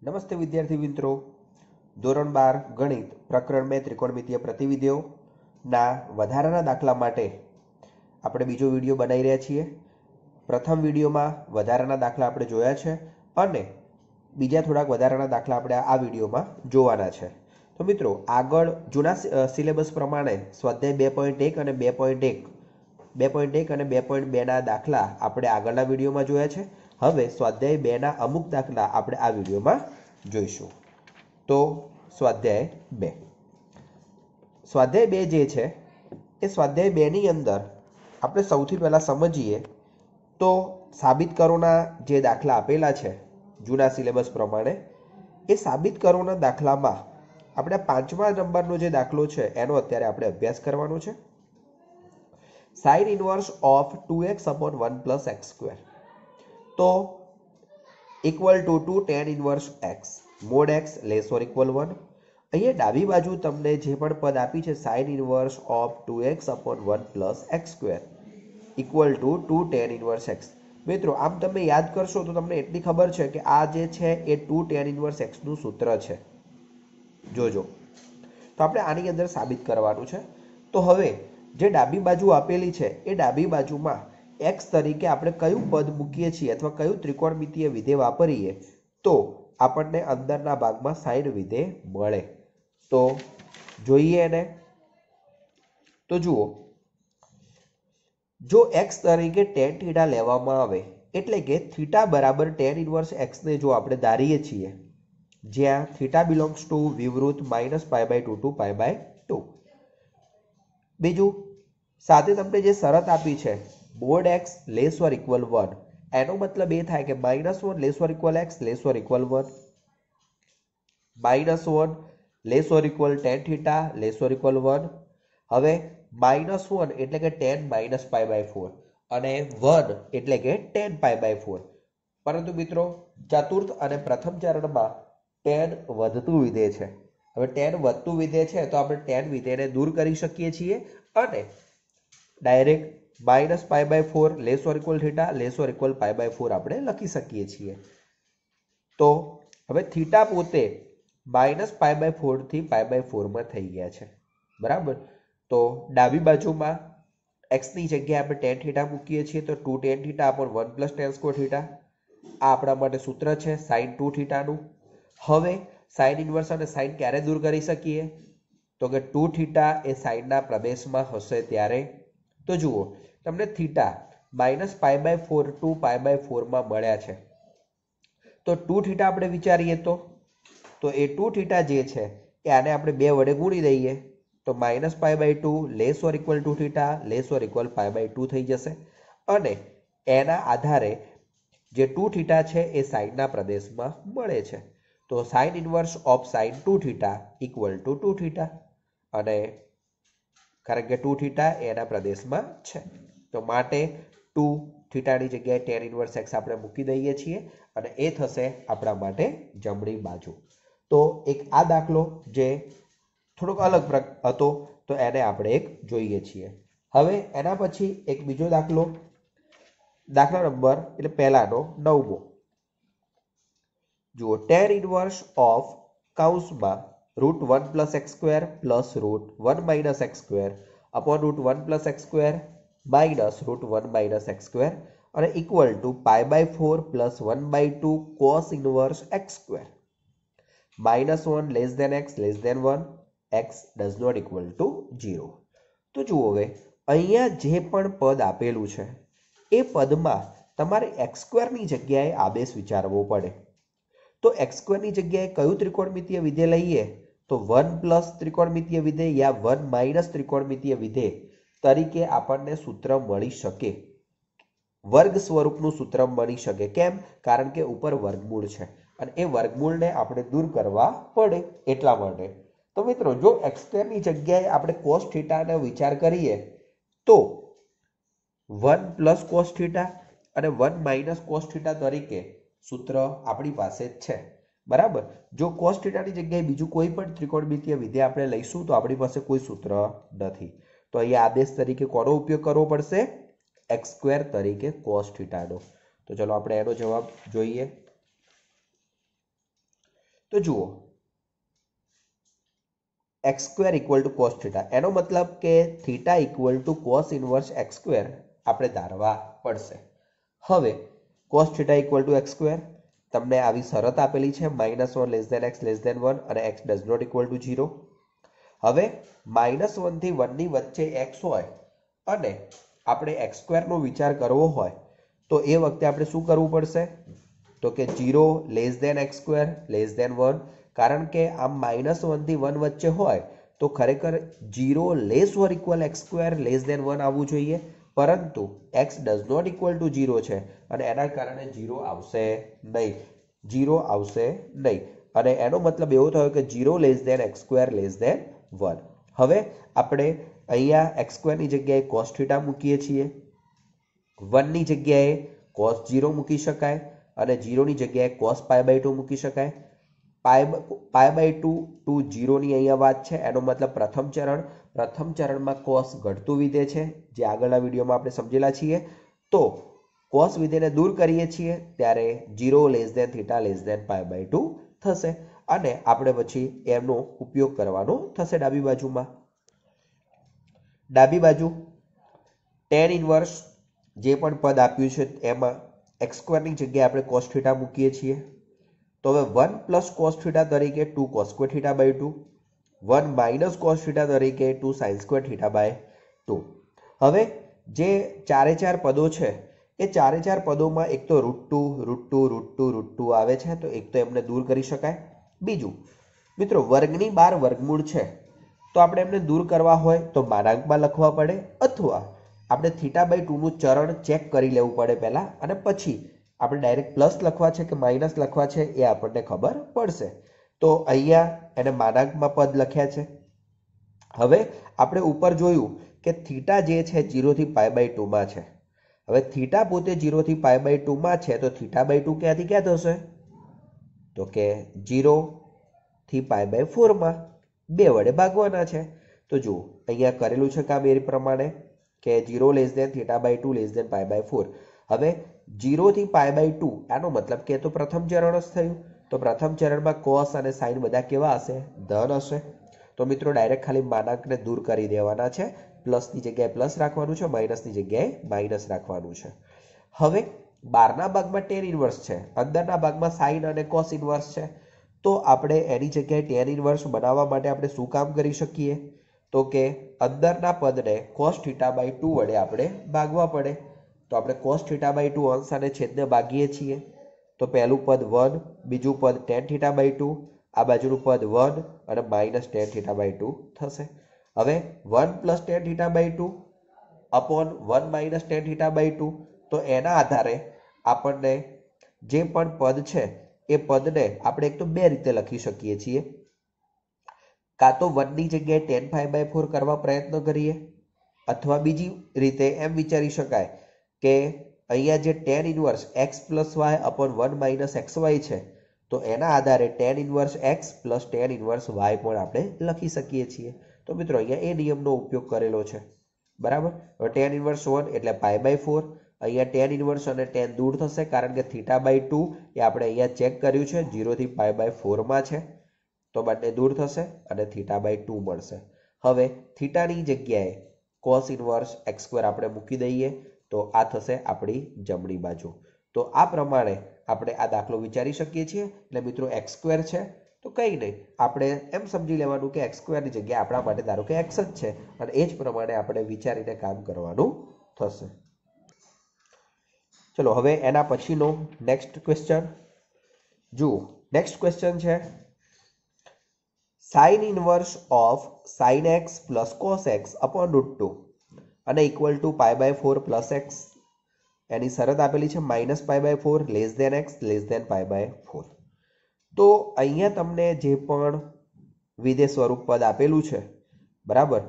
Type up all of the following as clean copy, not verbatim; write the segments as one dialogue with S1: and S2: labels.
S1: નમસ્તે વિદ્યાર્થી મિત્રો, ધોરણ 12 ગણિત પ્રકરણ 2 ત્રિકોણમિતીય પ્રતિવિધિઓના વધારાના દાખલા માટે આપણે બીજો વિડીયો બનાવી રહ્યા છીએ। પ્રથમ વિડીયોમાં વધારાના દાખલા આપણે જોયા છે અને બીજા થોડાક વધારાના દાખલા આપણે આ વિડીયોમાં જોવાના છે। તો મિત્રો, આગળ જૂના સિલેબસ પ્રમાણે સ્વાધ્યાય 2.1 અને 2.1 અને 2.2 ના દાખલા આપણે આગળના વિડીયોમાં જોયા છે। હવે સ્વાધ્યાય 2 ના અમુક દાખલા આપણે આ વિડીયોમાં જોઈશું। તો સ્વાધ્યાય 2 જે છે એ સ્વાધ્યાય 2 ની અંદર આપણે સૌથી પહેલા સમજીએ તો સાબિત કરોના જે દાખલા આપેલા છે જૂના સિલેબસ પ્રમાણે, એ સાબિત કરોના દાખલામાં આપણે 5મા નંબરનો જે દાખલો છે એનો અત્યારે આપણે અભ્યાસ કરવાનો છે। sin inverse of 2x upon 1 plus x square तो equal to 2 tan inverse x mod x less or equal 1। અહીંયા ડાબી બાજુ તમને જે પણ પદ આપી છે sin inverse of 2x upon 1 plus x square equal to 2 tan inverse x। મિત્રો, આમ તમે યાદ કરશો તો તમને એટલી ખબર છે કે આ જે છે એ 2 tan inverse x નું સૂત્ર છે। જોજો, તો આપણે આની અંદર સાબિત કરવાનું છે। તો હવે જે ડાબી બાજુ આપેલી છે એ ડાબી બાજુમાં x તરીકે આપણે કયું પદ મૂકીએ છીએ અથવા કયું ત્રિકોણમિતીય વિધેય વાપરીએ તો આપણને અંદરના ભાગમાં sin વિધેય મળે। તો જોઈએ એને। તો જુઓ, જો x તરીકે tan થીટા લેવામાં આવે એટલે કે થીટા બરાબર tan ઇન્વર્સ x ને જો આપણે ધારીએ છીએ, જ્યાં થીટા બિલોંગ્સ ટુ વિવૃત -π/2 to π/2। બીજું, સાથે તમને જે શરત આપી છે mod x less or equal 1, એનો મતલબ એ થાય કે -1 less or equal x less or equal 1, -1 less or equal tan theta less or equal 1। હવે -1 એટલે કે tan -π/4 અને 1 એટલે કે tan π/4। પરંતુ મિત્રો, ચતુર્થ અને પ્રથમ ચરણમાં tan વધતું વિધેય છે। હવે tan વધતું વિધેય છે તો આપણે tan વિધેયને દૂર કરી શકીએ છીએ અને direct -π/4 less or equal theta less or equal π/4 આપણે લખી શકીએ છીએ। તો હવે થીટા પોતે -π/4 થી π/4 માં થઈ ગયા છે, બરાબર। તો ડાબી બાજુમાં x ની જગ્યાએ આપણે tan theta મૂકીએ છીએ તો 2 tan theta upon 1 plus tan square theta, આ આપણા માટે સૂત્ર છે sin 2 theta નું। હવે sin ઇન્વર્સ અને sin ક્યારે દૂર કરી શકીએ તો કે 2 theta એ sin ના પ્રદેશમાં હશે ત્યારે। તો જુઓ, તમને થીટા -π/4 to π/4 માં મળ્યા છે, તો 2 થીટા આપણે વિચારીએ તો એ 2 થીટા જે છે એ આને આપણે 2 વડે ગુણી દઈએ તો -π/2 less or equal to theta less or equal π/2 થઈ જશે અને એના આધારે જે 2 થીટા છે એ sin ના પ્રદેશમાં મળે છે। તો sin inverse of sin 2 theta equal to 2 theta, અને કારણ કે 2 થીટા એના પ્રદેશમાં છે તો માટે 2 થીટાની જગ્યાએ tan ઇન્વર્સ x આપણે મૂકી દઈએ છીએ અને એ થશે આપણા માટે જમણી બાજુ। તો એક આ દાખલો જે થોડોક અલગ હતો તો એને આપણે એક જોઈએ છીએ। હવે એના પછી એક બીજો દાખલો, દાખલા નંબર એટલે પહેલાનો 9મો। જુઓ, tan ઇન્વર્સ ઓફ કૌંસમાં √1 plus x square plus √1 minus x square upon √1 plus x square minus √1 minus x square અને equal to π/4 plus 1/2 cos inverse x square, -1 less than x less than 1, x does not equal to 0। તો જુઓ, હવે અહીંયા જે પણ પદ આપેલું છે એ પદમાં તમારે x² ની જગ્યાએ આદેશ વિચારવો પડે। તો x² ની જગ્યાએ કયું ત્રિકોણમિતીય વિધેય લઈએ તો 1 પ્લસ ત્રિકોણમિતીય વિધેય યા 1 માઇનસ ત્રિકોણમિતીય વિધેય તરીકે આપણને સૂત્ર મળી શકે, વર્ગ સ્વરૂપનું સૂત્ર મળી શકે। કેમ? કારણ કે ઉપર વર્ગમૂળ છે અને એ વર્ગમૂળને આપણે દૂર કરવા પડે એટલા માટે। તો મિત્રો, જો x² ની જગ્યાએ આપણે cos θ નો વિચાર કરીએ તો 1 પ્લસ cos θ અને 1 માઇનસ cos θ તરીકે સૂત્ર આપણી પાસે જ છે, બરાબર। જો cos θ ની જગ્યાએ બીજું કોઈ પણ ત્રિકોણમિતીય વિધેય આપણે લઈશું તો આપણી પાસે કોઈ સૂત્ર નથી। તો અહીંયા આદેશ તરીકે કોનો ઉપયોગ કરવો પડશે? x² તરીકે cos θ નો। તો ચલો આપણે એનો જવાબ જોઈએ। તો જુઓ x square equal to cos theta, એનો મતલબ કે theta equal to cos inverse x square આપણે ધારવા પડશે. હવે cos theta equal to x square, તમને આવી શરત આપેલી છે -1 less than x less than 1 અને x does not equal to 0. હવે -1 થી 1 ની વચ્ચે x હોય અને આપણે એક્સ સ્ક્વેરનો વિચાર કરવો હોય તો એ વખતે આપણે શું કરવું પડશે? તો કે 0 less than x square less than 1, કારણ કે આમ -1 થી 1 વચ્ચે હોય તો ખરેખર 0 less or equal x square less than 1 આવવું જોઈએ, પરંતુ x does not equal to 0 છે અને એના કારણે 0 આવશે નહીં, 0 આવશે નહીં. અને એનો મતલબ એવો થયો કે 0 less than x square less than 1. હવે આપણે અહીંયા એક્સ સ્ક્વેરની જગ્યાએ કોસ થીટા મૂકીએ છીએ, 1 ની જગ્યાએ કોસ 0 મૂકી શકાય અને 0 ની જગ્યાએ કોસ π/2 મૂકી શકાય. π/2 ટુ 0 ની અહીંયા વાત છે, એનો મતલબ પ્રથમ ચરણમાં કોસ ઘટતું વિધેય છે, જે આગળના વિડીયોમાં આપણે સમજેલા છીએ. તો કોસ વિધેયને દૂર કરીએ છીએ ત્યારે 0 less than theta less than π/2 થશે અને આપણે પછી એનો ઉપયોગ કરવાનો થશે ડાબી બાજુમાં. ડાબી બાજુ tan ઇન્વર્સ જે પણ પદ આપ્યું છે એમાં એક્સ સ્ક્વેરની જગ્યાએ આપણે કોસ થીટા મૂકીએ છીએ. તો હવે 1 પ્લસ કોસ થીટા તરીકે 2 cos square theta by 2, 1 minus cos theta તરીકે 2 સાઇન સ્ક્વેર થીટા બાય 2. હવે જે ચારે પદો છે એ ચારે પદોમાં એક તો √2 આવે છે, તો એક તો એમને દૂર કરી શકાય. બીજું મિત્રો વર્ગની બહાર વર્ગમૂળ છે, તો આપણે એમને દૂર કરવા હોય તો માનાંકમાં લખવા પડે, અથવા આપણે θ/2 નું ચરણ ચેક કરી લેવું પડે પહેલા અને પછી આપણે ડાયરેક્ટ પ્લસ લખવા છે કે માઇનસ લખવા છે એ આપણને ખબર પડશે. તો અહીંયા એને માનાંકમાં પદ લખ્યા છે. હવે આપણે ઉપર જોયું કે થીટા જે છે 0 થી π/2 માં છે. હવે થીટા પોતે 0 થી π/2 માં છે, તો θ/2 ક્યાંથી ક્યાં થશે? તો કે 0 થી π/4 માં 2 વડે ભાગવાના છે. તો જુઓ અહીંયા કરેલું છે કામ એ પ્રમાણે કે 0 લેસ ધેન θ/2 લેસ ધેન π/4. હવે 0 થી π/2 આનો મતલબ કે તો પ્રથમ ચરણ જ થયું, તો પ્રથમ ચરણમાં કોસ અને સાઇન બધા કેવા હશે? ધન હશે. તો મિત્રો ડાયરેક્ટ ખાલી માનાંકને દૂર કરી દેવાના છે, પ્લસની જગ્યાએ પ્લસ રાખવાનું છે, માઇનસની જગ્યાએ માઇનસ રાખવાનું છે. હવે બહારના ભાગમાં tan ઇન્વર્સ છે, અંદરના ભાગમાં સાઇન અને કોસ ઇન્વર્સ છે, તો આપણે એની જગ્યાએ tan ઇન્વર્સ બનાવવા માટે આપણે શું કામ કરી શકીએ? તો કે અંદરના પદને cos θ/2 વડે આપણે ભાગવા પડે. તો આપણે cos θ/2 અંશ અને છેદને ભાગીએ છીએ, તો પહેલું પદ 1, બીજું પદ tan θ/2, આ બાજુનું પદ 1 અને માઇનસ tan θ/2 થશે. હવે 1 plus tan θ/2 upon 1 minus tan θ/2, તો એના આધારે આપણને જે પણ પદ છે એ પદને આપણે એક તો બે રીતે લખી શકીએ છીએ. કાં તો 1 ની જગ્યાએ tan π/4 કરવા પ્રયત્ન કરીએ, અથવા બીજી રીતે એમ વિચારી શકાય કે અહીંયા જે tan inverse x plus y upon 1 minus xy છે, તો એના આધારે tan inverse x plus tan inverse y પણ આપણે લખી શકીએ છીએ. તો મિત્રો અહીંયા એ નિયમનો ઉપયોગ કરેલો છે, બરાબર. હવે tan ઇન્વર્સ 1 એટલે π/4, અહીંયા tan ઇન્વર્સ અને tan દૂર થશે કારણ કે θ/2 એ આપણે અહીંયા ચેક કર્યું છે 0 થી π/4 માં છે, તો બંને દૂર થશે અને θ/2 મળશે. હવે થીટાની જગ્યાએ cos ઇન્વર્સ x² આપણે મૂકી દઈએ, તો આ થશે આપણી જમણી બાજુ. તો આ પ્રમાણે આપણે આ દાખલો વિચારી શકીએ છીએ. એટલે મિત્રો x² છે તો કંઈ નહીં, આપણે એમ સમજી લેવાનું કે x² ની જગ્યાએ આપણા માટે ધારો કે x જ છે અને એ જ પ્રમાણે આપણે વિચારીને કામ કરવાનું થશે. ચલો હવે એના પછીનો નેક્સ્ટ ક્વેશ્ચન જુઓ. નેક્સ્ટ ક્વેશ્ચન છે sin inverse of sin x plus cos x upon √2 અને ઇક્વલ ટુ π/4 પ્લસ x. એની શરત આપેલી છે -π/4 less than x less than π/4. તો અહીંયા તમને જે પણ વિધેય સ્વરૂપ પદ આપેલું છે, બરાબર,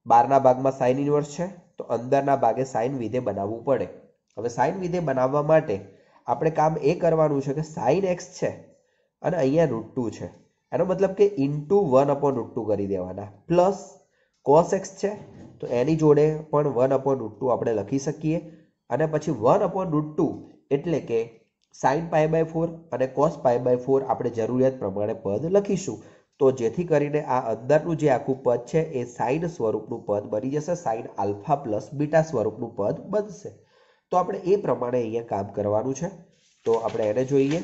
S1: બહારના ભાગમાં સાઇન ઇન્વર્સ છે, તો અંદરના ભાગે સાઇન વિધેય બનાવવું પડે. હવે સાઇન વિધેય બનાવવા માટે આપણે કામ એ કરવાનું છે કે સાઇન x છે અને અહીંયા √2 છે, એનો મતલબ કે ઇન્ટુ 1/√2 કરી દેવાના, પ્લસ cos x છે તો એની જોડે પણ 1/√2 આપણે લખી શકીએ અને પછી 1/√2 એટલે કે સાઇન પાઈ બાય 4 અને કોસ પાઈ બાય 4 આપણે જરૂરિયાત પ્રમાણે પદ લખીશું, તો જેથી કરીને આ અંદરનું જે આખું પદ છે એ સાઇન સ્વરૂપનું પદ બની જશે, સાઇન આલ્ફા પ્લસ બીટા સ્વરૂપનું પદ બનશે. તો આપણે એ પ્રમાણે અહીંયા કામ કરવાનું છે. તો આપણે એને જોઈએ.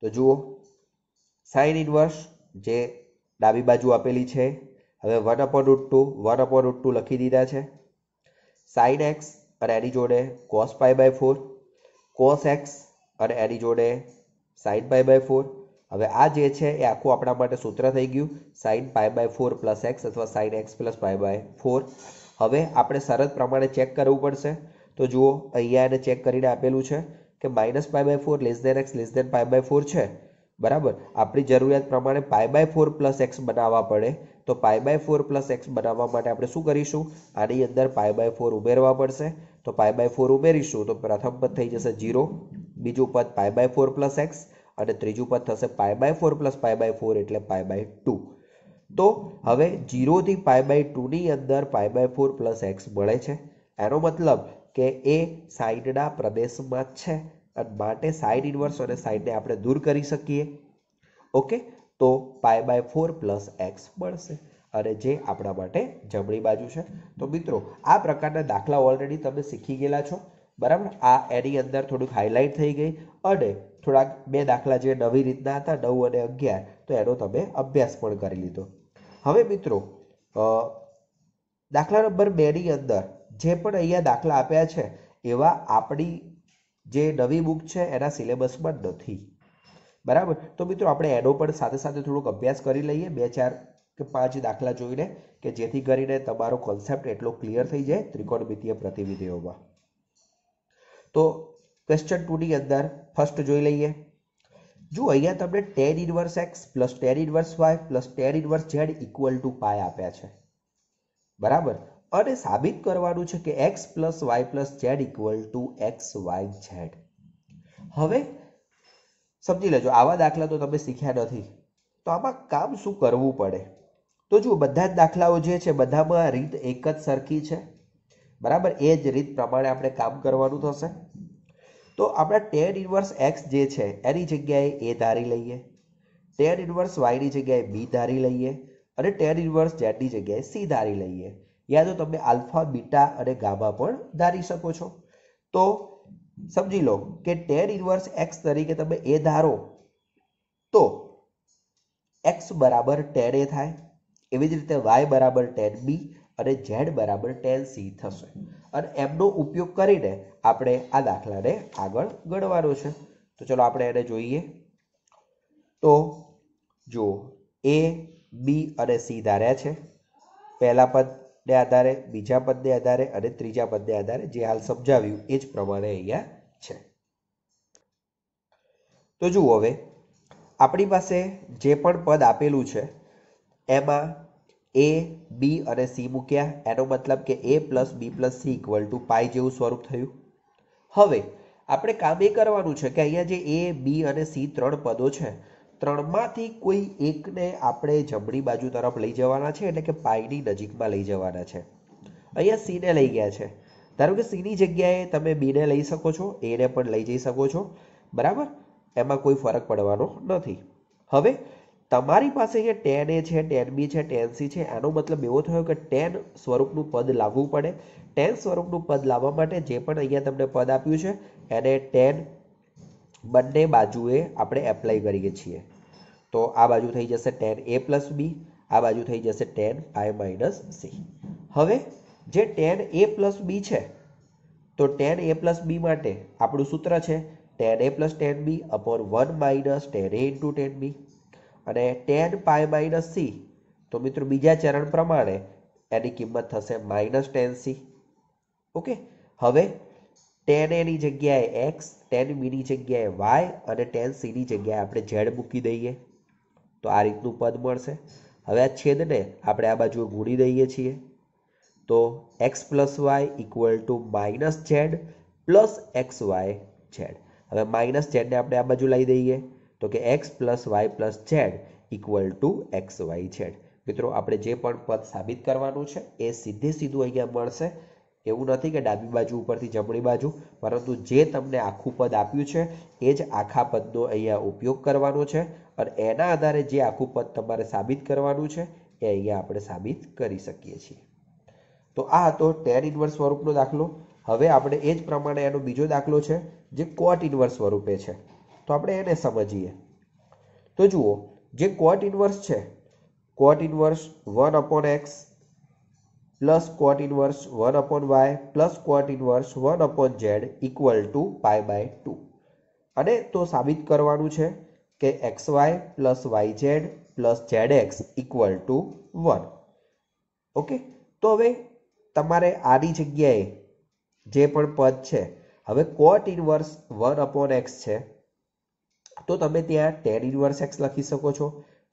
S1: તો જુઓ, સાઇન ઇનવર્સ જે ડાબી બાજુ આપેલી છે, હવે 1/√2 લખી દીધા છે. સાઇન એક્સ અને એની જોડે cos pi by 4, cos x અને એની જોડે સાઇન પાઈ બાય 4. હવે આ જે છે એ આખું આપણા માટે સૂત્ર થઈ ગયું, sine pi by 4 plus X અથવા sine X plus pi by 4. હવે આપણે શરત પ્રમાણે ચેક કરવું પડશે. તો જુઓ, અહીંયા એને ચેક કરીને આપેલું છે કે minus pi by 4 less than x less than pi by 4 છે. બરાબર, આપણી જરૂરિયાત પ્રમાણે પાઈ બાય 4 પ્લસ એક્સ બનાવવા પડે. તો પાઈ બાય 4 પ્લસ એક્સ બનાવવા માટે આપણે શું કરીશું, આની અંદર પાઈ બાય 4 ઉમેરવા પડશે. તો પાઈ બાય 4 ઉમેરીશું તો પ્રથમ પદ થઈ જશે 0, બીજું પદ પાઈ બાય 4 પ્લસ એક્સ અને ત્રીજું પદ થશે pi by 4 plus pi by 4 એટલે પાઈ બાય 2. તો હવે 0 થી પાઈ બાય 2 ની અંદર પાઈ બાય 4 પ્લસ એક્સ મળે છે. એનો મતલબ કે એ સાઇનના પ્રદેશમાં છે અને માટે સાઇન ઇનવર્સ અને સાઇનને આપણે દૂર કરી શકીએ. ઓકે, તો પાઈ બાય 4 પ્લસ એક્સ મળશે અને જે આપણા માટે જમણી બાજુ છે. તો મિત્રો, આ પ્રકારના દાખલા ઓલરેડી તમે શીખી ગયેલા છો. બરાબર, આ એની અંદર થોડુંક હાઇલાઇટ થઈ ગઈ અને થોડાક બે દાખલા જે નવી રીતના હતા 9 અને 11, તો એનો તમે અભ્યાસ પણ કરી લીધો. હવે મિત્રો, દાખલા નંબર 2 ની અંદર જે પણ અહીંયા દાખલા આપ્યા છે એવા આપણી જે નવી બુક છે એના સિલેબસમાં નથી. બરાબર, તો મિત્રો આપણે એનો પણ સાથે સાથે થોડોક અભ્યાસ કરી લઈએ, 2, 4 કે 5 દાખલા જોઈને, કે જેથી કરીને તમારો કોન્સેપ્ટ એટલો ક્લિયર થઈ જાય ત્રિકોણમિતીય પ્રતિવિધિઓમાં. તો ક્વેશ્ચન 2 ની અંદર ફર્સ્ટ જોઈ લઈએ. જો અહીંયા તમને tan inverse x plus tan inverse y plus tan inverse z equal to pi આપ્યા છે. બરાબર, અને સાબિત કરવાનું છે કે x plus y plus z equal to x y z. હવે સમજી લેજો, આવા દાખલા તો તમે શીખ્યા નથી, તો આમાં કામ શું કરવું પડે. તો જુઓ, બધા જ દાખલાઓ જે છે બધામાં રીત એક જ સરખી છે. બરાબર, એ જ રીત પ્રમાણે આપણે કામ કરવાનું થશે. તો આપણે tan ઇનવર્સ x જે છે એની જગ્યાએ a ધારી લઈએ, tan ઇનવર્સ y ની જગ્યાએ b ધારી લઈએ અને tan ઇનવર્સ z ની જગ્યાએ c ધારી લઈએ. યા તો તમે આલ્ફા, બીટા અને ગામા પણ ધારી શકો છો. તો સમજી લો કે tan ઇનવર્સ x તરીકે તમે a ધારો તો x બરાબર tan a થાય, એવી જ રીતે y બરાબર tan b અને z બરાબર tan c થશે. અને એમનો ઉપયોગ કરીને આપણે આ દાખલાને આગળ ગણવાનો છે. તો ચલો આપણે એને જોઈએ. તો જો a, b અને c ધાર્યા છે પહેલા પદને આધારે, બીજા પદને આધારે અને ત્રીજા પદને આધારે, જે હાલ સમજાવ્યું એ જ પ્રમાણે અહીંયા છે. તો જુઓ, હવે આપણી પાસે જે પણ પદ આપેલું છે એમાં a, b અને c મૂક્યા, એનો મતલબ કે a plus b plus c equal to pi જેવું સ્વરૂપ થયું. હવે આપણે કામ એ કરવાનું છે કે અહીંયા જે a, b અને c 3 પદો છે, ત્રણમાંથી કોઈ એકને આપણે જમણી બાજુ તરફ લઈ જવાના છે, એટલે કે પાઈની નજીકમાં લઈ જવાના છે. અહીંયા c ને લઈ ગયા છે, ધારો કે c ની જગ્યાએ તમે b ને લઈ શકો છો, a ને પણ લઈ જઈ શકો છો. બરાબર, એમાં કોઈ ફરક પડવાનો નથી. હવે તમારી પાસે જે tan a છે, tan b છે, tan c છે, એનો મતલબ એવો થયો કે tan સ્વરૂપનું પદ લાવવું પડે. tan સ્વરૂપનું પદ લાવવા માટે જે પણ અહીંયા તમને પદ આપ્યું છે એને tan બંને બાજુએ આપણે એપ્લાય કરીએ છીએ. તો આ બાજુ થઈ જશે tan a પ્લસ b, આ બાજુ થઈ જશે tan i માઇનસ c. હવે જે tan a પ્લસ b છે, તો tan a પ્લસ b માટે આપણું સૂત્ર છે tan a plus tan b upon 1 minus tan a into tan b. અને tan પાઈ માઇનસ c, તો મિત્રો બીજા ચરણ પ્રમાણે એની કિંમત થશે માઇનસ tan c. ઓકે, હવે tan a ની જગ્યાએ x, tan b ની જગ્યાએ y અને tan c ની જગ્યાએ આપણે z મૂકી દઈએ તો આ રીતનું પદ મળશે. હવે આ છેદને આપણે આ બાજુ ગુણી દઈએ છીએ, તો x plus y equal to minus z plus x y z. હવે માઇનસ ઝેડને આપણે આ બાજુ લઈ દઈએ તો કે x plus y plus z equal to x y z. મિત્રો, આપણે જે પણ પદ સાબિત કરવાનું છે એ સીધે સીધું અહીંયા મળશે. એવું નથી કે ડાબી બાજુ ઉપરથી જમણી બાજુ, પરંતુ જે તમને આખું પદ આપ્યું છે એ જ આખા પદનો અહીંયા ઉપયોગ કરવાનો છે અને એના આધારે જે આખું પદ તમારે સાબિત કરવાનું છે એ અહીંયા આપણે સાબિત કરી શકીએ છીએ. તો આ હતો tan ઇન્વર્સ સ્વરૂપનો દાખલો. હવે આપણે એ જ પ્રમાણે એનો બીજો દાખલો છે જે cot ઇન્વર્સ સ્વરૂપે છે. તો આપણે એને સમજીએ. તો જુઓ, જે cot ઇન્વર્સ છે, cot inverse 1/x plus cot inverse 1/y plus cot inverse 1/z equal to π/2. અને તો સાબિત કરવાનું છે કે xy plus yz plus zx equal to 1. Okay, તો હવે તમારે આની જગ્યાએ જે પણ પદ છે, હવે cot ઇન્વર્સ 1/x છે તો તમે ત્યાં tan ઇન્વર્સ x લખી શકો છો,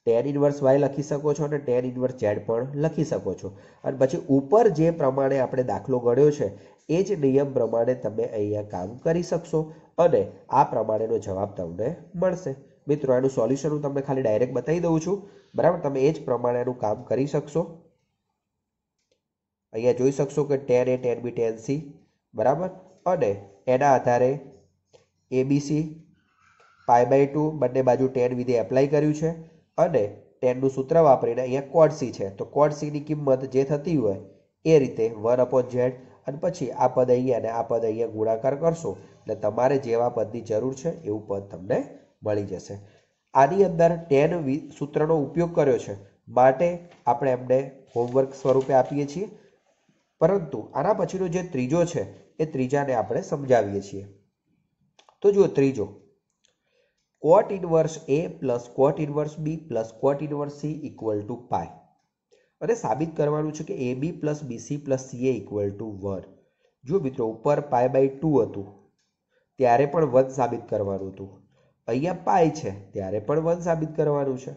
S1: tan ઇન્વર્સ y લખી શકો છો અને tan ઇન્વર્સ z પણ લખી શકો છો. અને પછી ઉપર જે પ્રમાણે આપણે દાખલો ગણ્યો છે એ જ નિયમ પ્રમાણે તમે અહીંયા કામ કરી શકશો અને આ પ્રમાણેનો જવાબ તમને મળશે. મિત્રો, એનું સોલ્યુશન હું તમને ખાલી ડાયરેક્ટ બતાવી દઉં છું. બરાબર, તમે એ જ પ્રમાણેનું કામ કરી શકશો. અહીંયા જોઈ શકશો કે tan A, tan B, tan C, બરાબર, અને એના આધારે ABC π/2 બંને બાજુ tan વિધેય એપ્લાય કર્યું છે અને tanનું સૂત્ર વાપરીને અહીંયા cot C છે. તો cot C ની કિંમત જે થતી હોય એ રીતે 1/z અને પછી આ પદ અહીંયા અને આ પદ અહીંયા ગુણાકાર કરશો એટલે તમારે જેવા પદની જરૂર છે એવું પદ તમને મળી જશે. આની અંદર tan સૂત્રનો ઉપયોગ કર્યો છે માટે આપણે એમને હોમવર્ક સ્વરૂપે આપીએ છીએ, પરંતુ આના પછીનો જે ત્રીજો છે એ ત્રીજાને આપણે સમજાવીએ છીએ. તો જુઓ, ત્રીજો cot inverse A plus cot inverse B plus cot inverse C equal to pi. અને સાબિત કરવાનું છે કે AB plus BC plus CA equal to 1. જો મિત્રો, ઉપર π/2 હતું ત્યારે પણ 1 સાબિત કરવાનું હતું, અહીંયા પાઈ છે ત્યારે પણ 1 સાબિત કરવાનું છે.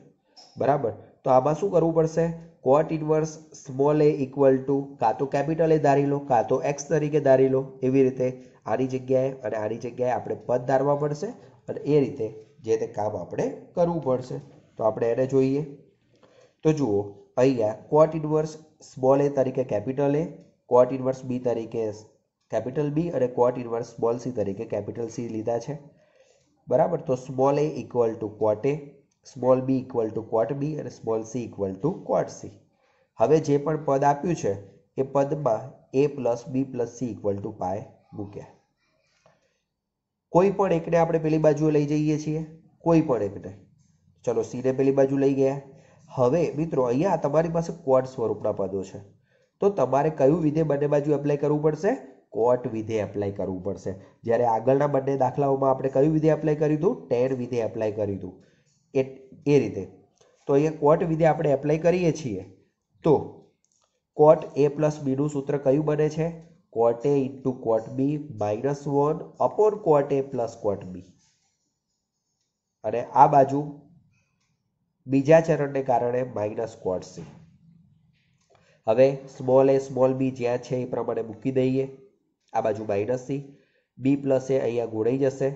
S1: બરાબર, તો આમાં શું કરવું પડશે? cot inverse small a equal two કાં તો કેપિટલ A ધારી લો કાં તો x તરીકે ધારી લો. એવી રીતે આની જગ્યાએ અને આની જગ્યાએ આપણે પદ ધારવા પડશે અને એ રીતે જે તે કામ આપણે કરવું પડશે. તો આપણે એને જોઈએ. તો જુઓ, અહીંયા cot ઇન્વર્સ સ્મોલ a તરીકે capital A, cot inverse B તરીકે કેપિટલ B અને cot ઇન્વર્સ સ્મોલ c તરીકે કેપિટલ C લીધા છે. બરાબર, તો small a equal two cot A, small b equal to cot B અને small c equal two cot C. હવે જે પણ પદ આપ્યું છે એ પદમાં a plus b plus c equal to pi મૂક્યા. કોઈ પણ એકને આપણે પેલી બાજુએ લઈ જઈએ છીએ, કોઈ પણ એકને. ચલો, c ને પેલી બાજુ લઈ ગયા. હવે મિત્રો, અહીંયા તમારી પાસે cot સ્વરૂપના પદો છે તો તમારે કયું વિધેય બંને બાજુ એપ્લાય કરવું પડશે? cot વિધેય એપ્લાય કરવું પડશે. જ્યારે આગળના બંને દાખલાઓમાં આપણે કયું વિધેય એપ્લાય કર્યું હતું? tan વિધેય એપ્લાય કર્યું હતું. એ રીતે તો અહીંયા cot વિધેય આપણે એપ્લાય કરીએ છીએ તો cot A પ્લસ B નું સૂત્ર કયું બને છે? cot A into cot B minus 1 upon cot A plus cot B. અને આ બાજુ બીજા ચરણને કારણે માઇનસ cot C. હવે સ્મોલ a સ્મોલ b જ્યાં છે એ પ્રમાણે મૂકી દઈએ. આ બાજુ minus c, b plus a અહીંયા ગુણાઈ જશે.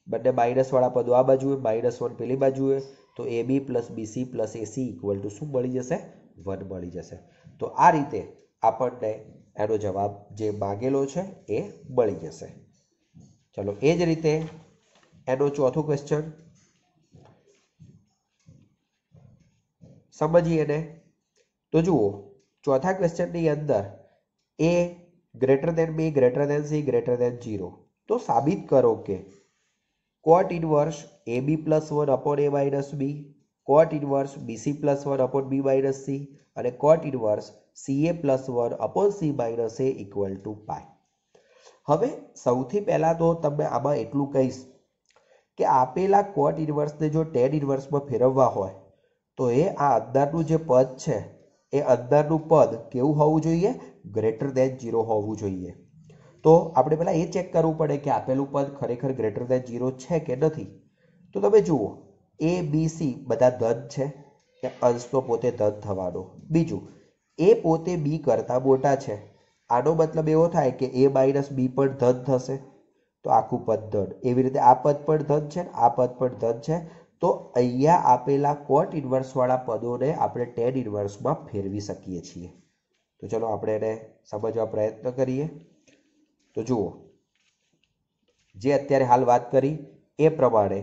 S1: બંને માઇનસ વાળા પદો આ બાજુએ, -1 પેલી બાજુએ. તો ab plus bc plus ac equal to શું મળી જશે? 1 મળી જશે. તો આ રીતે આપણને એનો જવાબ જે માંગેલો છે એ મળી જશે. ચલો, એ જ રીતે એનો ચોથો ક્વેશ્ચન સમજીએ ને. તો જુઓ, ચોથા ક્વેશ્ચનની અંદર a greater than b greater than c greater than 0. તો સાબિત કરો કે cot inverse ab plus 1 upon a minus b, cot inverse bc plus 1 upon b minus c અને cot inverse ca plus 1 upon c minus a equal to pi. હવે સૌથી પહેલા તો તમે આમાં એટલું કહીશ કે આપેલા cot ઇન્વર્સને જો tan ઇન્વર્સમાં ફેરવવા હોય તો એ આ અંદરનું જે પદ છે એ અંદરનું પદ કેવું હોવું જોઈએ? ગ્રેટર દેન 0 હોવું જોઈએ. તો આપણે પહેલા એ ચેક કરવું પડે કે આપેલું પદ ખરેખર ગ્રેટર દેન 0 છે કે નથી. તો તમે જુઓ, a b c બધા ધન છે, કે અંશ તો પોતે ધન થવાનો. બીજું, a પોતે b કરતા મોટા છે. આનો મતલબ એવો થાય કે a માઇનસ b પણ ધન થશે, તો આખું પદ ધન. એવી રીતે આ પદ પણ ધન છે, આ પદ પણ ધન છે. તો અહીંયા આપેલા cot ઇન્વર્સ વાળા પદોને આપણે tan ઇન્વર્સમાં ફેરવી શકીએ છીએ. તો ચલો આપણે એને સમજવા પ્રયત્ન કરીએ. તો જુઓ, જે અત્યારે હાલ વાત કરી એ પ્રમાણે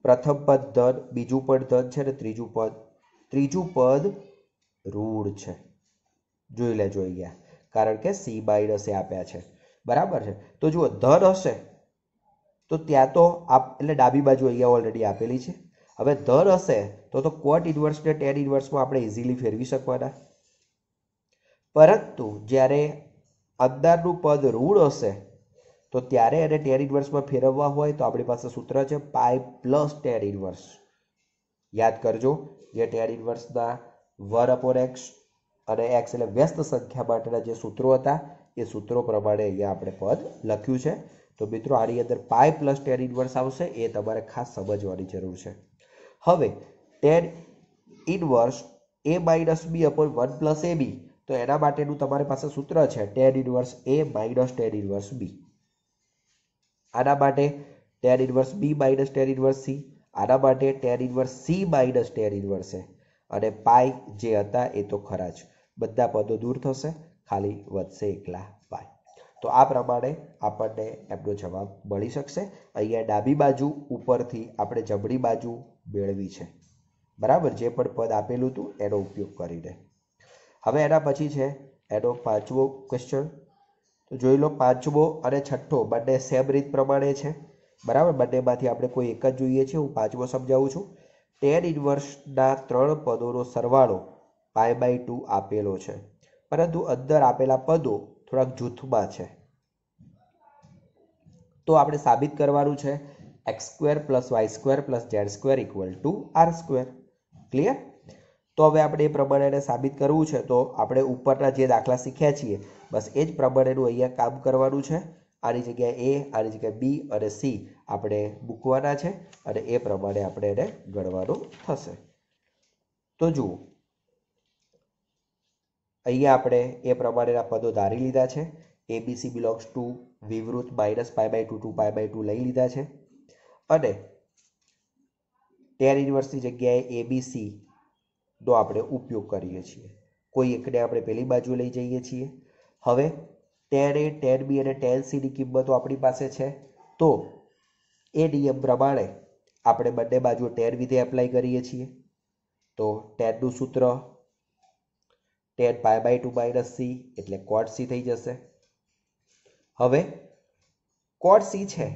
S1: પ્રથમ પદ ધન, બીજું પણ ધન છે, ને ત્રીજું પદ ઋણ છે. જોઈ લેજો અહીંયા, કારણ કે સી માઇનસ એ આપ્યા છે. બરાબર છે. તો જુઓ, ધન હશે તો ત્યાં તો એટલે ડાબી બાજુ અહીંયા ઓલરેડી આપેલી છે. હવે ધન હશે તો કોટ ઇનવર્સ ને ટેન ઇનવર્સમાં આપણે ઇઝીલી ફેરવી શકવાના. પરંતુ જ્યારે અંદરનું પદ ઋણ હશે તો ત્યારે એને ટેન ઇનવર્સમાં ફેરવવા હોય તો આપણી પાસે સૂત્ર છે પાઈ પ્લસ ટેન ઇનવર્સ. યાદ કરજો, જે ટેન ઇનવર્સના 1/x અને x એટલે વ્યસ્ત સંખ્યા માટેના જે સૂત્રો હતા એ સૂત્રો પ્રમાણે અહીંયા આપણે પદ લખ્યું છે. તો મિત્રો આની અંદર પાઈ પ્લસ ટેન ઇનવર્સ આવશે, એ તમારે ખાસ સમજવાની જરૂર છે. હવે tan inverse a minus b upon 1 plus ab, તો એના માટેનું તમારી પાસે સૂત્ર છે tan inverse a minus tan inverse b. આના માટે tan inverse b minus tan inverse c, આના માટે tan inverse c minus tan inverse a, અને પાઈ જે હતા એ તો ખરા જ, બધા પદો દૂર થશે, ખાલી વધશે એકલા પાઈ. તો આ પ્રમાણે આપણને એમનો જવાબ મળી શકશે. અહીંયા ડાબી બાજુ ઉપરથી આપણે જમણી બાજુ મેળવી છે. બરાબર, જે પણ પદ આપેલું હતું એનો ઉપયોગ કરીને. હવે એના પછી છે એનો પાંચમો ક્વેશ્ચન. તો જોઈ લો, પાંચમો અને છઠ્ઠો બંને સેમ રીત પ્રમાણે છે. બરાબર, બંનેમાંથી આપણે કોઈ એક જ જોઈએ છે. હું પાંચમો સમજાવું છું. ટેન ઇનવર્સના 3 પદોનો સરવાળો π/2 આપેલો છે, પરંતુ અંદર આપેલા પદો થોડાક જૂથમાં છે. તો આપણે સાબિત કરવાનું છે x² + y² + z² = r². Clear? તો હવે આપણે એ પ્રમાણે એને સાબિત કરવું છે. તો આપણે ઉપરના જે દાખલા શીખ્યા છીએ બસ એ જ પ્રમાણેનું અહીંયા કામ કરવાનું છે. આની જગ્યાએ a, આની જગ્યાએ b અને c આપણે મૂકવાના છે, અને એ પ્રમાણે આપણે એને ગણવાનું થશે. તો જુઓ, અહીંયા આપણે એ પ્રમાણેના પદો ધારી લીધા છે. abc બિલોંગ્સ ટુ વિવૃત -π/2 to π/2 લઈ લીધા છે, અને ટેન ઇનવર્સની જગ્યાએ abc નો આપણે ઉપયોગ કરીએ છીએ. કોઈ એકને આપણે પેલી બાજુ લઈ જઈએ છીએ. હવે ટેન a, ટેન b અને ટેન c ની કિંમતો આપણી પાસે છે. તો એ નિયમ પ્રમાણે આપણે બંને બાજુ ટેન વિધેય એપ્લાય કરીએ છીએ. તો ટેનનું સૂત્ર ટેન π/2 - c એટલે cot c થઈ જશે. હવે cot c છે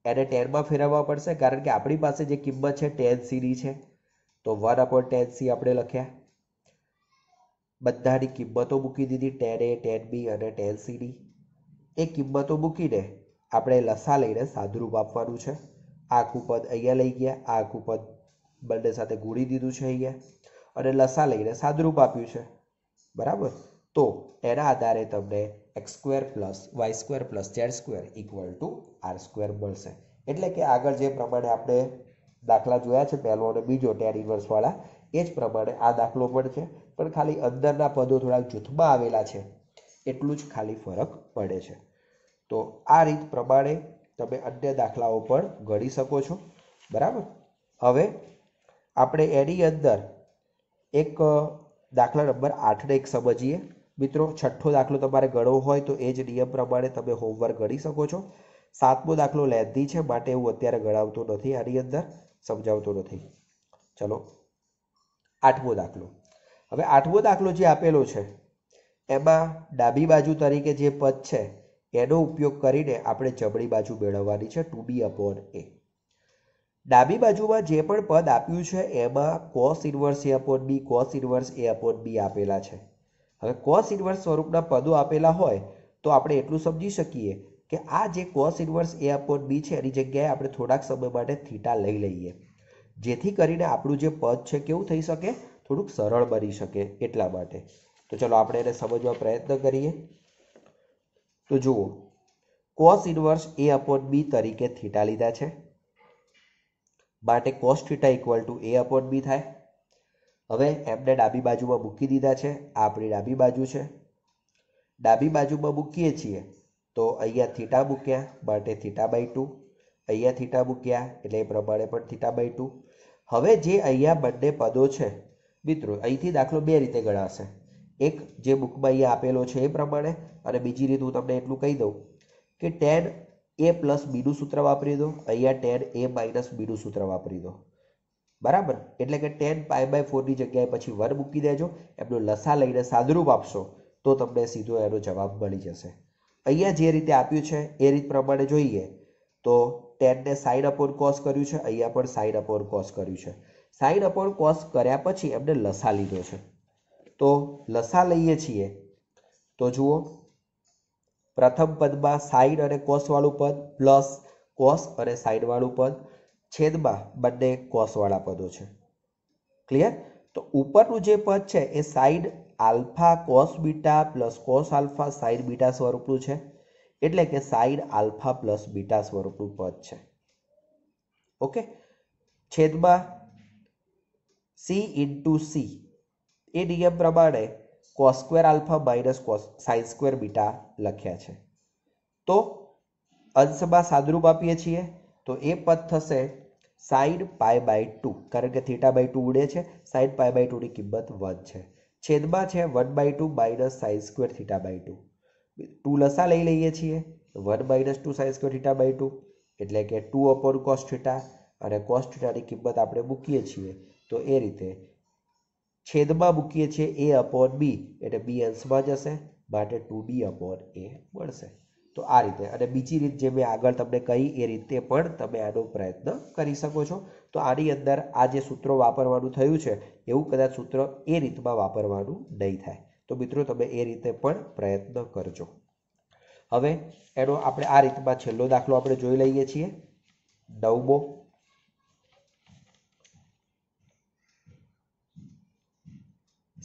S1: એને ટેનમાં ફેરવવા પડશે, કારણ કે આપણી પાસે જે કિંમત છે ટેન c ની છે. તો 1/tan c આપણે લખ્યા. બધાની કિંમતો મૂકી દીધી, ટેન a, ટેન b અને ટેન c ની. એ કિંમતો મૂકીને આપણે લસા લઈને સાદુરૂપ આપવાનું છે. આખું પદ અહીંયા લઈ ગયા, આખું પદ બંને સાથે ગુણી દીધું છે અહીંયા, અને લસા લઈને સાદુરૂપ આપ્યું છે. બરાબર, તો એના આધારે તમને x² + y² + z² = r² મળશે. એટલે કે આગળ જે પ્રમાણે આપણે દાખલા જોયા છે પહેલો અને બીજો ટેન ઇનવર્સ વાળા, એ જ પ્રમાણે આ દાખલો પણ છે, પણ ખાલી અંદરના પદો થોડાક જૂથમાં આવેલા છે, એટલું જ ખાલી ફરક પડે છે. તો આ રીત પ્રમાણે તમે અન્ય દાખલાઓ પણ ગણી શકો છો. બરાબર, હવે આપણે એની અંદર એક દાખલા નંબર 8ને એક સમજીએ. મિત્રો, છઠ્ઠો દાખલો તમારે ગણવો હોય તો એ જ નિયમ પ્રમાણે તમે હોમવર્ક ગણી શકો છો. સાતમો દાખલો લેન્ધી છે, માટે હું અત્યારે ગણાવતો નથી, આની અંદર સમજાવતો નથી. ચલો, આઠમો દાખલો. હવે આઠમો દાખલો જે આપેલો છે એમાં ડાબી બાજુ તરીકે જે પદ છે એનો ઉપયોગ કરીને આપણે જમણી બાજુ મેળવવાની છે 2b/a. ડાબી બાજુમાં જે પણ પદ આપ્યું છે એમાં cos inverse a/b, cos inverse a/b આપેલા છે. હવે cos ઇનવર્સ સ્વરૂપના પદો આપેલા હોય તો આપણે એટલું સમજી શકીએ કે આ જે cos ઇનવર્સ a/b છે એની જગ્યાએ આપણે થોડાક સમય માટે થીટા લઈ લઈએ, જેથી કરીને આપણું જે પદ છે કેવું થઈ શકે, થોડુંક સરળ બની શકે, એટલા માટે. તો ચલો આપણે એને સમજવા પ્રયત્ન કરીએ. તો જુઓ, cos ઇનવર્સ a/b તરીકે થીટા લીધા છે, માટે cos θ = a/b થાય. હવે એમને ડાબી બાજુમાં મૂકી દીધા છે. આ આપણી ડાબી બાજુ છે. ડાબી બાજુમાં મૂકીએ છીએ તો અહીંયા થીટા મૂક્યા, માટે θ/2. અહીંયા થીટા મૂક્યા એટલે એ પ્રમાણે પણ θ/2. હવે જે અહીંયા બંને પદો છે મિત્રો, અહીંથી દાખલો બે રીતે ગણાશે. એક જે બુકમાં અહીંયા આપેલો છે એ પ્રમાણે, અને બીજી રીત હું તમને એટલું કહી દઉં કે tan a પ્લસ બીનું સૂત્ર વાપરી દો, અહીંયા tan a માઇનસ બીનું સૂત્ર વાપરી દો, બરાબર. એટલે કે tan π/4 ની જગ્યાએ પછી 1 મૂકી દેજો, એમનો લસા લઈને સાદુરૂપ આપશો તો તમને સીધો એનો જવાબ મળી જશે. અહીંયા જે રીતે આપ્યું છે એ રીત પ્રમાણે જોઈએ તો tan ને sin upon cos કર્યું છે, અહીંયા પણ sin upon cos કર્યું છે. sin upon cos કર્યા પછી એમને લસા લીધો છે, તો લસા લઈએ છીએ તો જુઓ પ્રથમ પદમાં sin અને cos વાળું પદ પ્લસ cos અને sin વાળું પદ, છેદમાં બંને cos વાળા પદો છે. ક્લિયર? તો ઉપરનું જે પદ છે એ sin alpha cos beta plus cos alpha sin beta સ્વરૂપનું છે, એટલે કે sin આલ્ફા પ્લસ બીટા સ્વરૂપનું પદ છે. ઓકે, છેદમાં c ઇન્ટુ c એ નિયમ પ્રમાણે cos square alpha minus sin square beta લખ્યા છે. તો અંશમાં સાદુરૂપ આપીએ છીએ તો એ પદ થશે sin π/2, કારણ કે θ/2 ઉડે છે, sin π/2 ની કિંમત 1 છે. છેદમાં છે 1/2 માઇનસ sin સ્ક્વેર θ/2. 2 લસા લઈ લઈએ છીએ, 1 માઇનસ 2 sin સ્ક્વેર θ/2 એટલે કે 2 upon cos θ, અને cos θ ની કિંમત આપણે મૂકીએ છીએ તો એ રીતે છેદમાં મૂકીએ છીએ a upon b, એટલે b અંશમાં જશે, માટે 2b upon a મળશે. તો આ રીતે, અને બીજી રીત જે મેં આગળ તમને કહી એ રીતે પણ તમે આનો પ્રયત્ન કરી શકો છો. તો આની અંદર આ જે સૂત્રો વાપરવાનું થયું છે એવું કદાચ સૂત્ર એ રીતમાં વાપરવાનું નહીં થાય. તો મિત્રો તમે એ રીતે પણ પ્રયત્ન કરજો. હવે એનો આપણે આ રીતમાં છેલ્લો દાખલો આપણે જોઈ લઈએ છીએ, 9મો.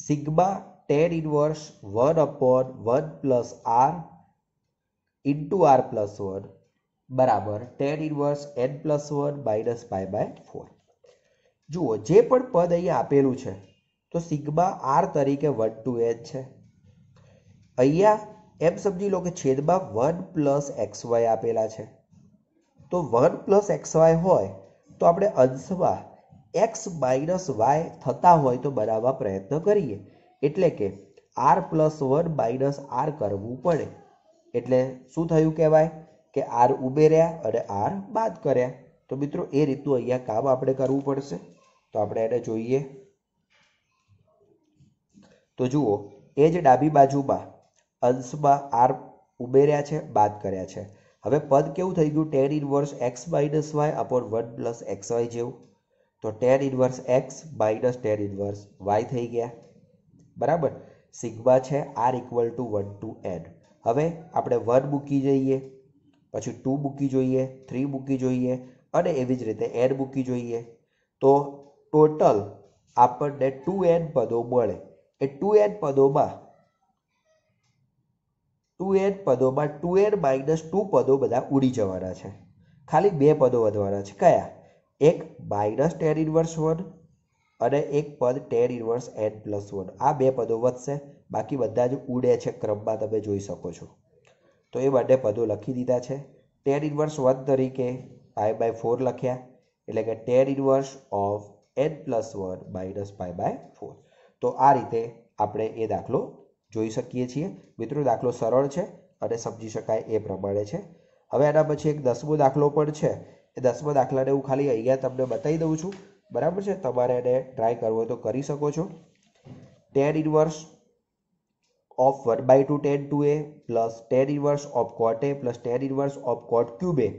S1: Sigma tan inverse 1 upon 1 plus r into r plus 1 બરાબર tan inverse n plus 1 minus π/4. જુઓ જે પણ પદ અહીંયા આપેલું છે તો સિગ્મા r તરીકે 1 to n છે. અહીંયા એમ સમજી લો કે છેદમાં 1 plus xy આપેલા છે, તો 1 plus xy હોય તો આપણે અંશમાં x માઇનસ y થતા હોય તો બનાવવા પ્રયત્ન કરીએ, એટલે કે r પ્લસ 1 માઇનસ r કરવું પડે. એટલે શું થયું કહેવાય કે r ઉમેર્યા અને r બાદ કર્યા. તો મિત્રો એ રીતનું અહીંયા કામ આપણે કરવું પડશે. તો આપણે એને જોઈએ તો જુઓ એ જ ડાબી બાજુમાં અંશમાં r ઉમેર્યા છે, બાદ કર્યા છે. હવે પદ કેવું થઈ ગયું, tan inverse x minus y upon 1 plus xy જેવું. તો tan inverse x minus tan inverse y થઈ ગયા, બરાબર. સિગ્મા છે r equal to 1 to n. હવે આપણે 1 મૂકી જઈએ, પછી 2 મૂકી જોઈએ, 3 મૂકી જોઈએ, અને એવી જ રીતે n મૂકી જોઈએ. તો ટોટલ આપણને 2n પદો મળે. એ 2n પદોમાં 2n માઇનસ 2 પદો બધા ઉડી જવાના છે. ખાલી 2 પદો વધવાના છે. કયા? એક માઇનસ tan ઇનવર્સ 1 અને એક પદ tan ઇનવર્સ n પ્લસ 1. આ 2 પદો વધશે, બાકી બધા જ ઉડે છે ક્રમમાં, તમે જોઈ શકો છો. તો એ બંને પદો લખી દીધા છે. tan ઇનવર્સ 1 તરીકે π/4 લખ્યા, એટલે કે tan inverse of n plus 1 minus π/4. તો આ રીતે આપણે એ દાખલો જોઈ શકીએ છીએ. મિત્રો દાખલો સરળ છે અને સમજી શકાય એ પ્રમાણે છે. હવે આના પછી એક 10મો દાખલો પણ છે. એ 10મા દાખલાને હું ખાલી અહીંયા તમને બતાવી દઉં છું, બરાબર છે. તમારે એને ટ્રાય કરવો હોય તો કરી શકો છો. tan inverse of 1/2 tan 2a plus tan inverse of cot a plus tan inverse of cot cube a,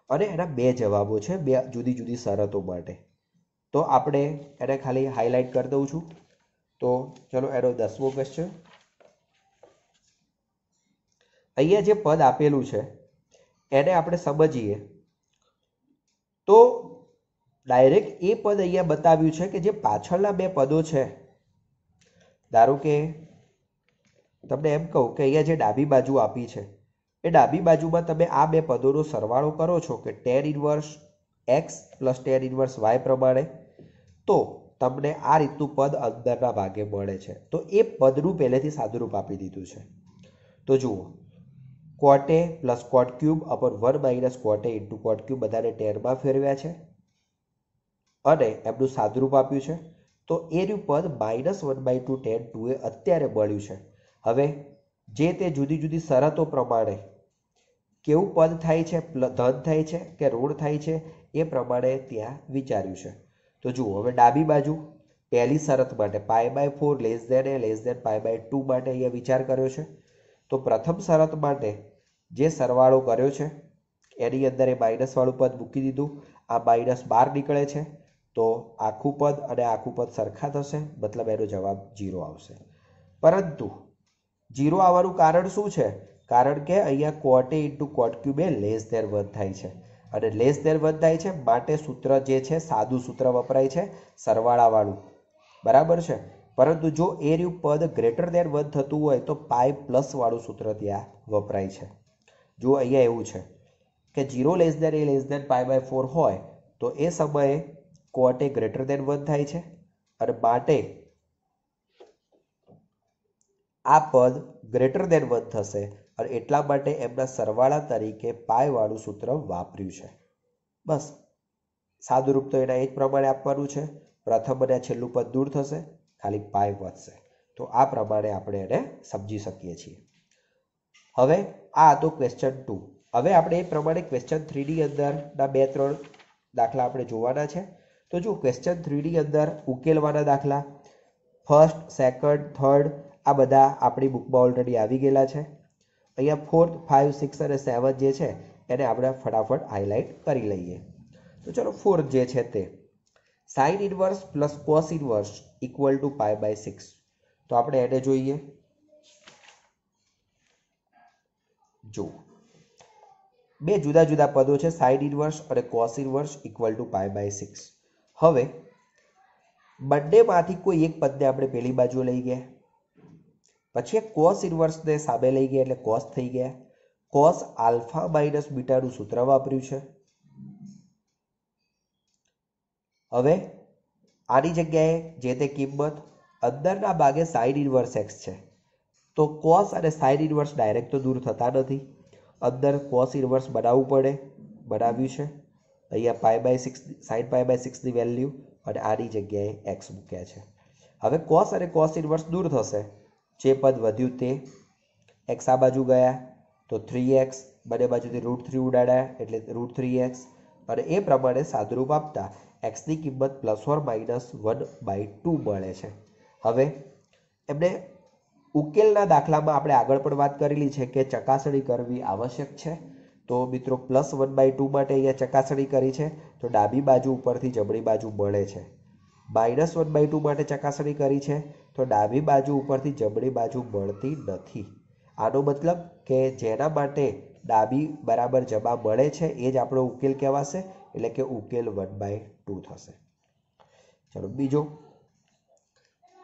S1: અને એના બે જવાબો છે, બે જુદી જુદી શરતો માટે. તો આપણે એને ખાલી હાઇલાઇટ કરી દઉં છું. તો ચલો એનો 10મો ક્વેશ્ચન. અહીંયા જે પદ આપેલું છે એને આપણે સમજીએ તો ડાયરેક્ટ એ પદ અહીંયા બતાવ્યું છે કે જે પાછળના બે પદો છે, ધારો કે તમને એમ કહું કે અહીંયા જે ડાબી બાજુ આપી છે એ ડાબી બાજુમાં તમે આ બે પદોનો સરવાળો કરો છો કે tan inverse x plus tan inverse y પ્રમાણે, તો તમને આ રીતનું પદ અંદરના ભાગે મળે છે. તો એ પદનું પહેલેથી સાદુરૂપ આપી દીધું છે. તો જુઓ cot a plus cot cube upon 1 minus cot a into cot cube બધાને tan માં ફેરવ્યા છે અને એમનું સાદુરૂપ આપ્યું છે. તો એ રહ્યું પદ -1/2 tan 2 એ અત્યારે મળ્યું છે. હવે જે તે જુદી જુદી શરતો પ્રમાણે કેવું પદ થાય છે, ધન થાય છે કે ઋણ થાય છે એ પ્રમાણે ત્યાં વિચાર્યું છે. તો જુઓ, હવે ડાબી બાજુ પહેલી શરત માટે π/4 a < π/2 માટે અહીંયા વિચાર કર્યો છે. તો પ્રથમ શરત માટે જે સરવાળો કર્યો છે એની અંદર એ માઇનસ વાળું પદ મૂકી દીધું. આ માઇનસ બહાર નીકળે છે તો આખું પદ અને આખું પદ સરખા થશે, મતલબ એનો જવાબ 0 આવશે. પરંતુ 0 આવવાનું કારણ શું છે? કારણ કે અહીંયા cot a * cot cube એ <1 થાય છે અને <1 થાય છે માટે સૂત્ર જે છે સાદું સૂત્ર વપરાય છે, સરવાળાવાળું. બરાબર છે. પરંતુ જો એ રહ્યું પદ <1 થતું હોય તો પાઈ પ્લસ વાળું સૂત્ર ત્યાં વપરાય છે. જો અહીંયા એવું છે કે 0 a < π/4 હોય તો એ સમયે cot a <1 થાય છે અને માટે આ પદ <1 થશે અને એટલા માટે એમના સરવાળા તરીકે પાઈ વાળું સૂત્ર વાપર્યું છે. બસ સાદું રૂપ તો એના એ જ પ્રમાણે આપવાનું છે. પ્રથમ અને છેલ્લું પદ દૂર થશે, ખાલી પાઈ વધશે. તો આ પ્રમાણે આપણે એને સમજી શકીએ છીએ. હવે આ હતો ક્વેશ્ચન 2. હવે આપણે એ પ્રમાણે ક્વેશ્ચન 3 ની અંદરના 2-3 દાખલા આપણે જોવાના છે. તો જો ક્વેશ્ચન 3 ની અંદર ઉકેલવાના દાખલા ફર્સ્ટ, સેકન્ડ, થર્ડ આ બધા આપણી બુકમાં ઓલરેડી આવી ગયેલા છે. અહીંયા 4th, 5, 6 અને 7 જે છે એને આપણે ફટાફટ હાઇલાઇટ કરી લઈએ. તો ચલો 4 જે છે તે sin inverse plus cos inverse equal to π/6. તો આપણે એને જોઈએ. જો બે જુદા જુદા પદો છે, sin ઇન્વર્સ અને cos ઇન્વર્સ ઇક્વલ ટુ π/6. હવે બંનેમાંથી કોઈ એક પદને આપણે પેલી બાજુ લઈ ગયા, પછી cos ઇન્વર્સને સામે લઈ ગયા એટલે cos થઈ ગયા. cos આલ્ફા માઇનસ બીટાનું સૂત્ર વાપર્યું છે. હવે આની જગ્યાએ જે તે કિંમત અંદરના ભાગે sin ઇન્વર્સ x છે તો cos અને sin ઇન્વર્સ ડાયરેક્ટ તો દૂર થતા નથી. અંદર cos ઇન્વર્સ બનાવવું પડે, બનાવ્યું છે. અહીંયા π/6 sin π/6 ની વેલ્યુ અને આની જગ્યાએ x મૂક્યા છે. હવે cos અને cos ઇન્વર્સ દૂર થશે. જે પદ વધ્યું તે x આ બાજુ ગયા તો 3x, બંને બાજુથી √3 ઉડાડ્યા એટલે √3x અને એ પ્રમાણે સાદુરૂપ આપતા x ની કિંમત ±1/2 મળે છે. હવે એમને ઉકેલના દાખલામાં આપણે આગળ પણ વાત કરેલી છે કે ચકાસણી કરવી આવશ્યક છે. તો મિત્રો +1/2 માટે અહીંયા ચકાસણી કરી છે તો ડાબી બાજુ ઉપરથી જમણી બાજુ મળે છે. -1/2 માટે ચકાસણી કરી છે તો ડાબી બાજુ ઉપરથી જમણી બાજુ મળતી નથી. આનો મતલબ કે જેના માટે ડાબી બરાબર જમા મળે છે એ જ આપણો ઉકેલ કહેવાશે, એટલે કે ઉકેલ 1/2 થશે. ચલો બીજો,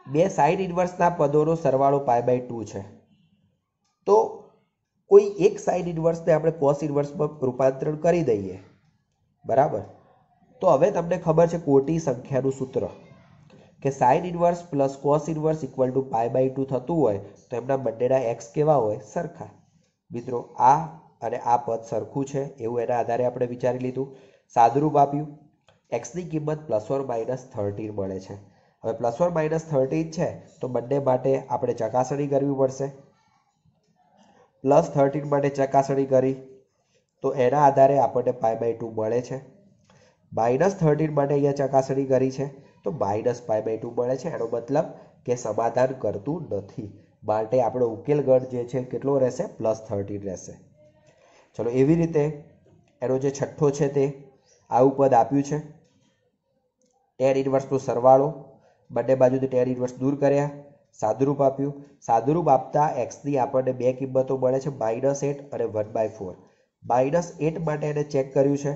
S1: બે sin ઇન્વર્સના પદોનો સરવાળો π/2 છે. તો કોઈ એક sin ઇન્વર્સને આપણે cos ઇન્વર્સમાં રૂપાંતરણ કરી દઈએ, બરાબર. તો હવે તમને ખબર છે કોટી સંખ્યાનું સૂત્ર કે sin inverse plus cos inverse equal to π/2 થતું હોય તો એમના બંનેના x કેવા હોય? સરખા. મિત્રો આ અને આ પદ સરખું છે એવું એના આધારે આપણે વિચારી લીધું. સાદુરૂપ આપ્યું, x ની કિંમત ±13 મળે છે. હવે ±13 છે તો બંને માટે આપણે ચકાસણી કરવી પડશે. +13 માટે ચકાસણી કરી તો એના આધારે આપણને π/2 મળે છે. -13 માટે અહીંયા ચકાસણી કરી છે તો -π/2 મળે છે. એનો મતલબ કે સમાધાન કરતું નથી, માટે આપણો ઉકેલ ગણ જે છે કેટલો રહેશે? +13 રહેશે. ચલો એવી રીતે એનો જે છઠ્ઠો છે તે આવું પદ આપ્યું છે, tan ઇન્વર્સનો સરવાળો, બંને બાજુથી tan ઇન્વર્સ દૂર કર્યા, સાદુરૂપ આપ્યું. સાદુરૂપ આપતા x ની આપણને બે કિંમતો મળે છે, -8 અને 1/4. -8 માટે એને ચેક કર્યું છે,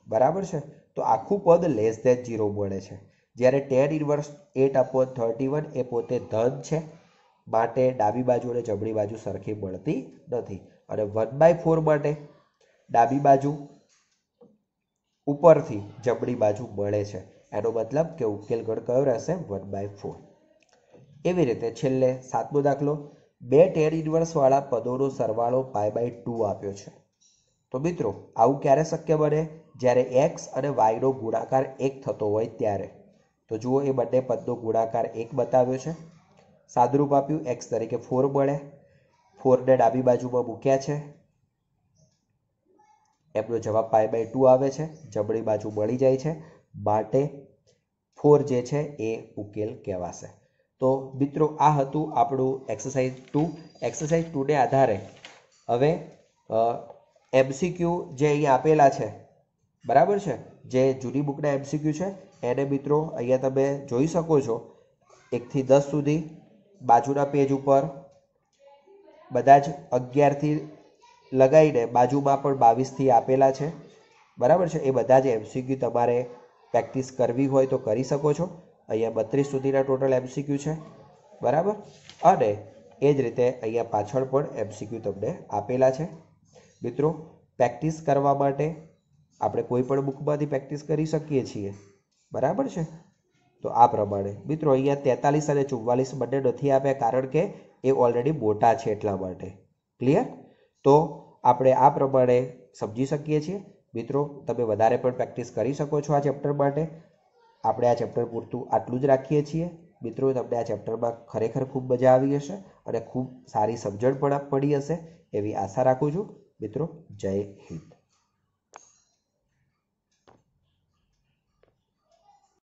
S1: બરાબર છે. તો આખું પદ <0 મળે છે. જ્યારે tan ઇન્વર્સ 8/31 એ પોતે ધન છે માટે ડાબી બાજુ અને જમણી બાજુ સરખી મળતી નથી. અને 1/4 માટે ડાબી બાજુ ઉપરથી જમણી બાજુ મળે છે. એનો મતલબ કે ઉકેલ ગણ કયો રહેશે? 1/4. એવી રીતે છેલ્લે સાતમો દાખલો, બે tan ઇન્વર્સ વાળા પદોનો સરવાળો π/2 આપ્યો છે. તો મિત્રો આવું ક્યારે શક્ય બને? જ્યારે x અને y નો ગુણાકાર 1 થતો હોય ત્યારે. તો જુઓ એ બંને પદનો ગુણાકાર 1 બતાવ્યો છે. સાદુરૂપ આપ્યું x તરીકે 4 મળે. 4 ને ડાબી બાજુમાં મૂક્યા છે. એમનો જવાબ π/2 આવે છે. જમણી બાજુ મળી જાય છે. માટે 4 જે છે એ ઉકેલ કહેવાશે. તો મિત્રો આ હતું આપણું એક્સરસાઇઝ 2. એક્સરસાઇઝ 2 ને આધારે હવે MCQ જે અહીંયા આપેલા છે, બરાબર છે, જે જૂની બુકના MCQ છે એને મિત્રો અહીંયા તમે જોઈ શકો છો. 1 થી 10 સુધી બાજુના પેજ ઉપર બધા જ 11 થી લગાવીને બાજુમાં પણ 22 થી આપેલા છે, બરાબર છે. એ બધા જ MCQ તમારે પ્રેક્ટિસ કરવી હોય તો કરી શકો છો. અહીંયા 32 સુધીના ટોટલ MCQ છે, બરાબર. અને એ જ રીતે અહીંયા પાછળ પણ MCQ તમને આપેલા છે. મિત્રો પ્રેક્ટિસ કરવા માટે આપણે કોઈ પણ બુકમાંથી પ્રેક્ટિસ કરી શકીએ છીએ, બરાબર છે. તો આ પ્રમાણે મિત્રો અહીંયા 43 અને 44 બંને નથી આપ્યા, કારણ કે એ ઓલરેડી મોટા છે એટલા માટે. ક્લિયર? તો આપણે આ પ્રમાણે સમજી શકીએ છીએ. મિત્રો તમે વધારે પણ પ્રેક્ટિસ કરી શકો છો આ ચેપ્ટર માટે. આપણે આ ચેપ્ટર પૂરતું આટલું જ રાખીએ છીએ. મિત્રો તમને આ ચેપ્ટરમાં ખરેખર ખૂબ મજા આવી હશે અને ખૂબ સારી સમજણ પણ પડી હશે એવી આશા રાખું છું. મિત્રો જય હિન્દ.